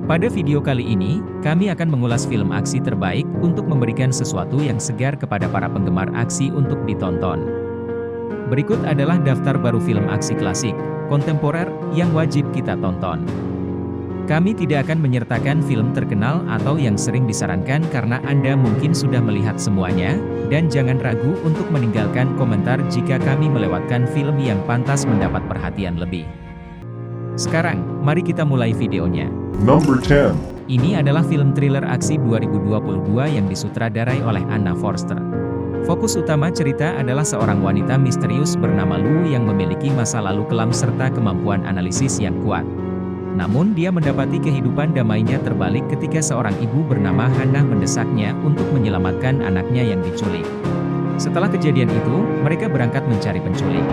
Pada video kali ini, kami akan mengulas film aksi terbaik untuk memberikan sesuatu yang segar kepada para penggemar aksi untuk ditonton. Berikut adalah daftar baru film aksi klasik, kontemporer, yang wajib kita tonton. Kami tidak akan menyertakan film terkenal atau yang sering disarankan karena Anda mungkin sudah melihat semuanya, dan jangan ragu untuk meninggalkan komentar jika kami melewatkan film yang pantas mendapat perhatian lebih. Sekarang, mari kita mulai videonya. Number 10. Ini adalah film thriller aksi 2022 yang disutradarai oleh Anna Forster. Fokus utama cerita adalah seorang wanita misterius bernama Lu yang memiliki masa lalu kelam serta kemampuan analisis yang kuat. Namun dia mendapati kehidupan damainya terbalik ketika seorang ibu bernama Hannah mendesaknya untuk menyelamatkan anaknya yang diculik. Setelah kejadian itu, mereka berangkat mencari penculik.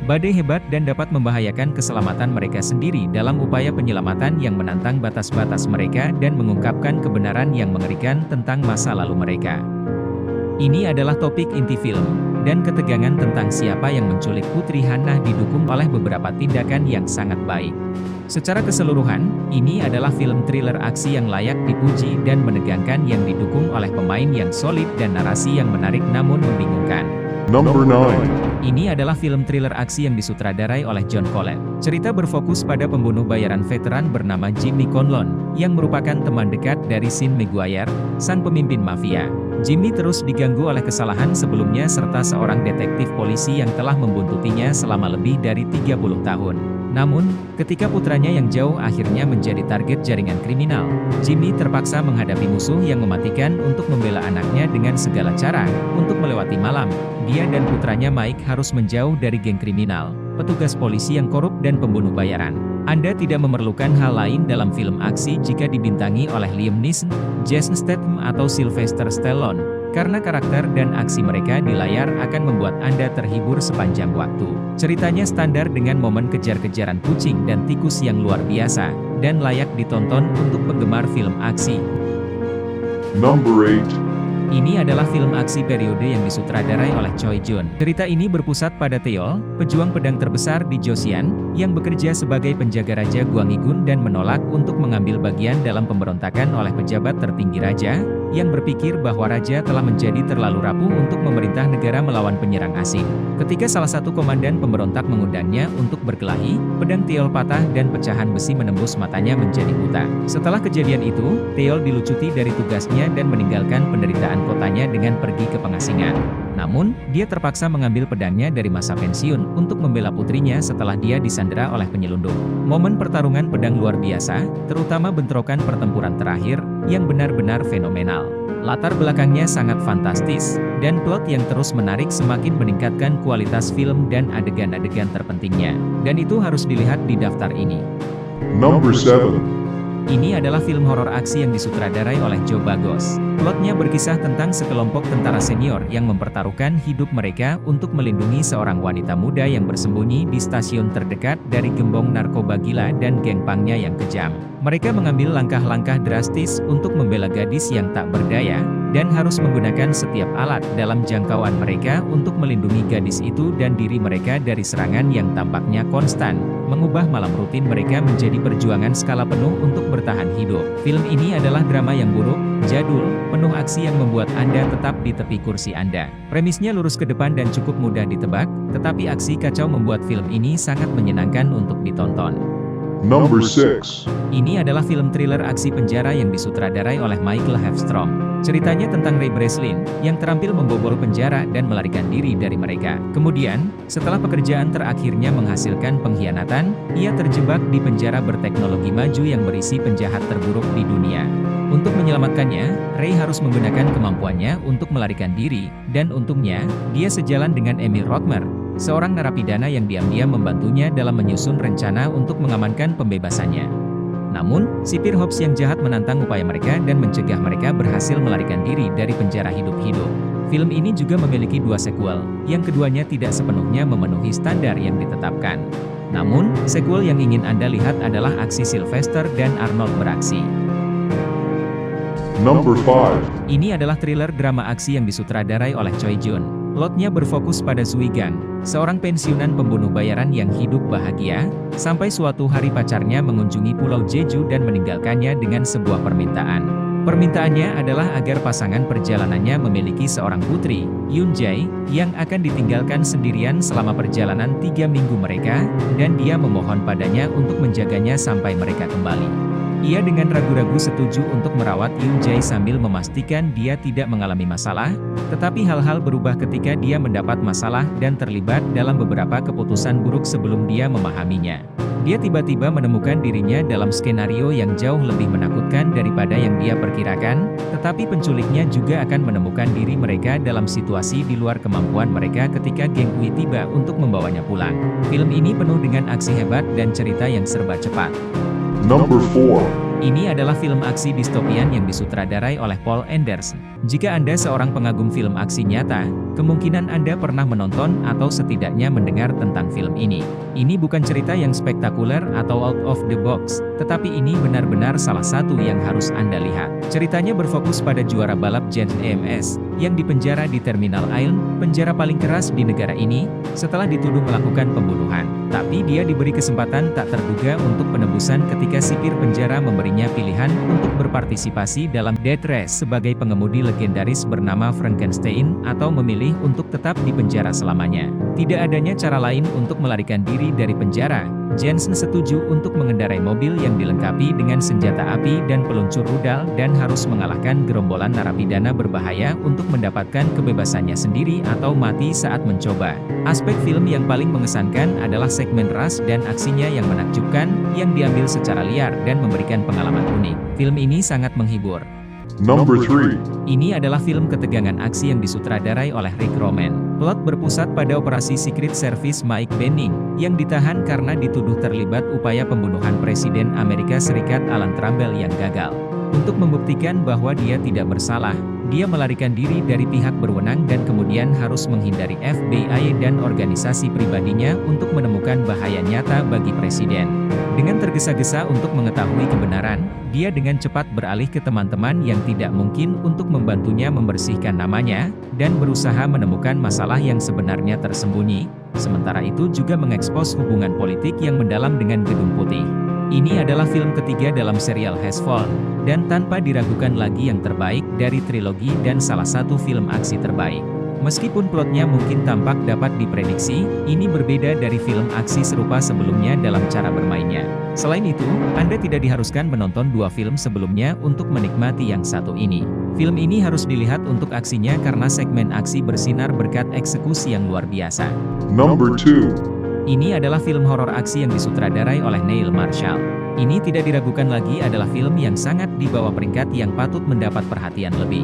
Badai hebat dan dapat membahayakan keselamatan mereka sendiri dalam upaya penyelamatan yang menantang batas-batas mereka dan mengungkapkan kebenaran yang mengerikan tentang masa lalu mereka. Ini adalah topik inti film, dan ketegangan tentang siapa yang menculik Putri Hannah didukung oleh beberapa tindakan yang sangat baik. Secara keseluruhan, ini adalah film thriller aksi yang layak dipuji dan menegangkan yang didukung oleh pemain yang solid dan narasi yang menarik namun membingungkan. Number 9. Ini adalah film thriller aksi yang disutradarai oleh John Collette. Cerita berfokus pada pembunuh bayaran veteran bernama Jimmy Conlon, yang merupakan teman dekat dari Sean Maguire, sang pemimpin mafia. Jimmy terus diganggu oleh kesalahan sebelumnya serta seorang detektif polisi yang telah membuntutinya selama lebih dari 30 tahun. Namun, ketika putranya yang jauh akhirnya menjadi target jaringan kriminal, Jimmy terpaksa menghadapi musuh yang mematikan untuk membela anaknya dengan segala cara. Untuk melewati malam, dia dan putranya Mike harus menjauh dari geng kriminal, petugas polisi yang korup dan pembunuh bayaran. Anda tidak memerlukan hal lain dalam film aksi jika dibintangi oleh Liam Neeson, Jason Statham atau Sylvester Stallone, karena karakter dan aksi mereka di layar akan membuat Anda terhibur sepanjang waktu. Ceritanya standar dengan momen kejar-kejaran kucing dan tikus yang luar biasa, dan layak ditonton untuk penggemar film aksi. Number 8. Ini adalah film aksi periode yang disutradarai oleh Choi Jun. Cerita ini berpusat pada Teol, pejuang pedang terbesar di Joseon, yang bekerja sebagai penjaga Raja Gwangigun dan menolak untuk mengambil bagian dalam pemberontakan oleh pejabat tertinggi raja, yang berpikir bahwa raja telah menjadi terlalu rapuh untuk memerintah negara melawan penyerang asing. Ketika salah satu komandan pemberontak mengundangnya untuk berkelahi, pedang Teol patah dan pecahan besi menembus matanya menjadi buta. Setelah kejadian itu, Teol dilucuti dari tugasnya dan meninggalkan penderitaan kotanya dengan pergi ke pengasingan. Namun, dia terpaksa mengambil pedangnya dari masa pensiun untuk membela putrinya setelah dia disandera oleh penyelundup. Momen pertarungan pedang luar biasa, terutama bentrokan pertempuran terakhir, yang benar-benar fenomenal. Latar belakangnya sangat fantastis, dan plot yang terus menarik semakin meningkatkan kualitas film dan adegan-adegan terpentingnya. Dan itu harus dilihat di daftar ini. Number 7. Ini adalah film horor aksi yang disutradarai oleh Joe Bagos. Plotnya berkisah tentang sekelompok tentara senior yang mempertaruhkan hidup mereka untuk melindungi seorang wanita muda yang bersembunyi di stasiun terdekat dari gembong narkoba gila dan geng pangnya yang kejam. Mereka mengambil langkah-langkah drastis untuk membela gadis yang tak berdaya, dan harus menggunakan setiap alat dalam jangkauan mereka untuk melindungi gadis itu dan diri mereka dari serangan yang tampaknya konstan, mengubah malam rutin mereka menjadi perjuangan skala penuh untuk bertahan hidup. Film ini adalah drama yang buruk, jadul, penuh aksi yang membuat Anda tetap di tepi kursi Anda. Premisnya lurus ke depan dan cukup mudah ditebak, tetapi aksi kacau membuat film ini sangat menyenangkan untuk ditonton. Number 6. Ini adalah film thriller aksi penjara yang disutradarai oleh Michael Hafstrom. Ceritanya tentang Ray Breslin, yang terampil membobol penjara dan melarikan diri dari mereka. Kemudian, setelah pekerjaan terakhirnya menghasilkan pengkhianatan, ia terjebak di penjara berteknologi maju yang berisi penjahat terburuk di dunia. Untuk menyelamatkannya, Ray harus menggunakan kemampuannya untuk melarikan diri, dan untungnya, dia sejalan dengan Emil Rothmer, seorang narapidana yang diam-diam membantunya dalam menyusun rencana untuk mengamankan pembebasannya. Namun, sipir Hobbs yang jahat menantang upaya mereka dan mencegah mereka berhasil melarikan diri dari penjara hidup-hidup. Film ini juga memiliki 2 sequel, yang keduanya tidak sepenuhnya memenuhi standar yang ditetapkan. Namun, sequel yang ingin Anda lihat adalah aksi Sylvester dan Arnold beraksi. Number 5. Ini adalah thriller drama aksi yang disutradarai oleh Choi Jun. Plotnya berfokus pada Zui Gang, seorang pensiunan pembunuh bayaran yang hidup bahagia, sampai suatu hari pacarnya mengunjungi Pulau Jeju dan meninggalkannya dengan sebuah permintaan. Permintaannya adalah agar pasangan perjalanannya memiliki seorang putri, Yoon Jae, yang akan ditinggalkan sendirian selama perjalanan 3 minggu mereka, dan dia memohon padanya untuk menjaganya sampai mereka kembali. Ia dengan ragu-ragu setuju untuk merawat Yoon Jae sambil memastikan dia tidak mengalami masalah, tetapi hal-hal berubah ketika dia mendapat masalah dan terlibat dalam beberapa keputusan buruk sebelum dia memahaminya. Dia tiba-tiba menemukan dirinya dalam skenario yang jauh lebih menakutkan daripada yang dia perkirakan, tetapi penculiknya juga akan menemukan diri mereka dalam situasi di luar kemampuan mereka ketika geng Ui tiba untuk membawanya pulang. Film ini penuh dengan aksi hebat dan cerita yang serba cepat. Number 4. Ini adalah film aksi distopian yang disutradarai oleh Paul Anderson. Jika Anda seorang pengagum film aksi nyata, kemungkinan Anda pernah menonton atau setidaknya mendengar tentang film ini. Ini bukan cerita yang spektakuler atau out of the box, tetapi ini benar-benar salah satu yang harus Anda lihat. Ceritanya berfokus pada juara balap Jensen EMS, yang dipenjara di Terminal Island, penjara paling keras di negara ini, setelah dituduh melakukan pembunuhan. Tapi dia diberi kesempatan tak terduga untuk penebusan ketika sipir penjara memberinya pilihan untuk berpartisipasi dalam Death Race sebagai pengemudi legendaris bernama Frankenstein, atau memilih untuk tetap di penjara selamanya. Tidak adanya cara lain untuk melarikan diri dari penjara. Jensen setuju untuk mengendarai mobil yang dilengkapi dengan senjata api dan peluncur rudal dan harus mengalahkan gerombolan narapidana berbahaya untuk mendapatkan kebebasannya sendiri atau mati saat mencoba. Aspek film yang paling mengesankan adalah segmen ras dan aksinya yang menakjubkan, yang diambil secara liar dan memberikan pengalaman unik. Film ini sangat menghibur. Number 3. Ini adalah film ketegangan aksi yang disutradarai oleh Rick Roman. Plot berpusat pada operasi Secret Service Mike Benning, yang ditahan karena dituduh terlibat upaya pembunuhan Presiden Amerika Serikat Alan Trumbull yang gagal. Untuk membuktikan bahwa dia tidak bersalah, dia melarikan diri dari pihak berwenang dan kemudian harus menghindari FBI dan organisasi pribadinya untuk menemukan bahaya nyata bagi Presiden. Dengan tergesa-gesa untuk mengetahui kebenaran, dia dengan cepat beralih ke teman-teman yang tidak mungkin untuk membantunya membersihkan namanya, dan berusaha menemukan masalah yang sebenarnya tersembunyi, sementara itu juga mengekspos hubungan politik yang mendalam dengan Gedung Putih. Ini adalah film ketiga dalam serial Hashfall, dan tanpa diragukan lagi yang terbaik dari trilogi dan salah satu film aksi terbaik. Meskipun plotnya mungkin tampak dapat diprediksi, ini berbeda dari film aksi serupa sebelumnya dalam cara bermainnya. Selain itu, Anda tidak diharuskan menonton dua film sebelumnya untuk menikmati yang satu ini. Film ini harus dilihat untuk aksinya karena segmen aksi bersinar berkat eksekusi yang luar biasa. Number 2. Ini adalah film horor aksi yang disutradarai oleh Neil Marshall. Ini tidak diragukan lagi adalah film yang sangat di bawah peringkat yang patut mendapat perhatian lebih.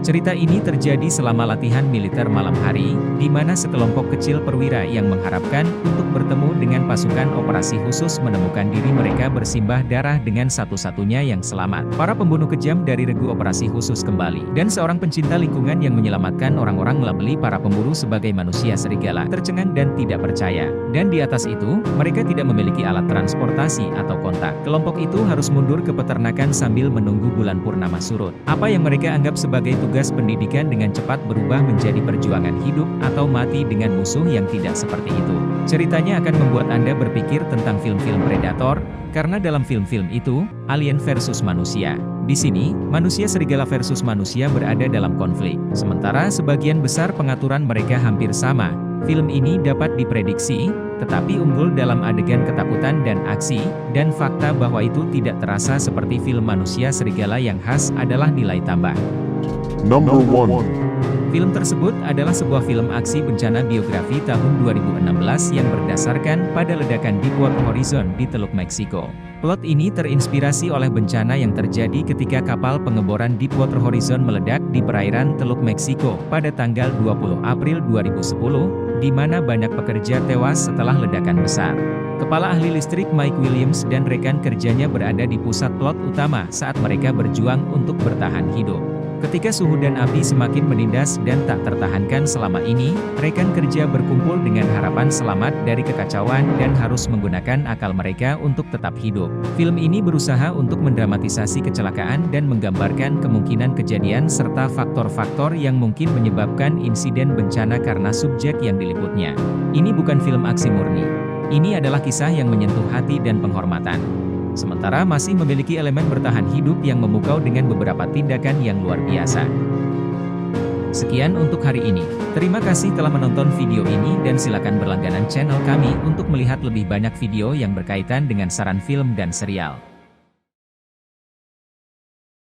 Cerita ini terjadi selama latihan militer malam hari, di mana sekelompok kecil perwira yang mengharapkan untuk bertemu dengan pasukan operasi khusus menemukan diri mereka bersimbah darah dengan satu-satunya yang selamat. Para pembunuh kejam dari regu operasi khusus kembali, dan seorang pencinta lingkungan yang menyelamatkan orang-orang melabeli para pemburu sebagai manusia serigala, tercengang dan tidak percaya. Dan di atas itu, mereka tidak memiliki alat transportasi atau kontak. Kelompok itu harus mundur ke peternakan sambil menunggu bulan purnama surut. Apa yang mereka anggap sebagai tugas pendidikan dengan cepat berubah menjadi perjuangan hidup atau mati dengan musuh yang tidak seperti itu. Ceritanya akan membuat Anda berpikir tentang film-film Predator, karena dalam film-film itu, alien versus manusia. Di sini, manusia serigala versus manusia berada dalam konflik. Sementara sebagian besar pengaturan mereka hampir sama. Film ini dapat diprediksi, tetapi unggul dalam adegan ketakutan dan aksi, dan fakta bahwa itu tidak terasa seperti film manusia serigala yang khas adalah nilai tambah. Number 1. Film tersebut adalah sebuah film aksi bencana biografi tahun 2016 yang berdasarkan pada ledakan Deepwater Horizon di Teluk Meksiko. Plot ini terinspirasi oleh bencana yang terjadi ketika kapal pengeboran Deepwater Horizon meledak di perairan Teluk Meksiko pada tanggal 20 April 2010, di mana banyak pekerja tewas setelah ledakan besar. Kepala ahli listrik Mike Williams dan rekan kerjanya berada di pusat plot utama saat mereka berjuang untuk bertahan hidup. Ketika suhu dan api semakin menindas dan tak tertahankan selama ini, rekan kerja berkumpul dengan harapan selamat dari kekacauan dan harus menggunakan akal mereka untuk tetap hidup. Film ini berusaha untuk mendramatisasi kecelakaan dan menggambarkan kemungkinan kejadian serta faktor-faktor yang mungkin menyebabkan insiden bencana karena subjek yang diliputnya. Ini bukan film aksi murni. Ini adalah kisah yang menyentuh hati dan penghormatan. Sementara masih memiliki elemen bertahan hidup yang memukau dengan beberapa tindakan yang luar biasa. Sekian untuk hari ini. Terima kasih telah menonton video ini dan silakan berlangganan channel kami untuk melihat lebih banyak video yang berkaitan dengan saran film dan serial.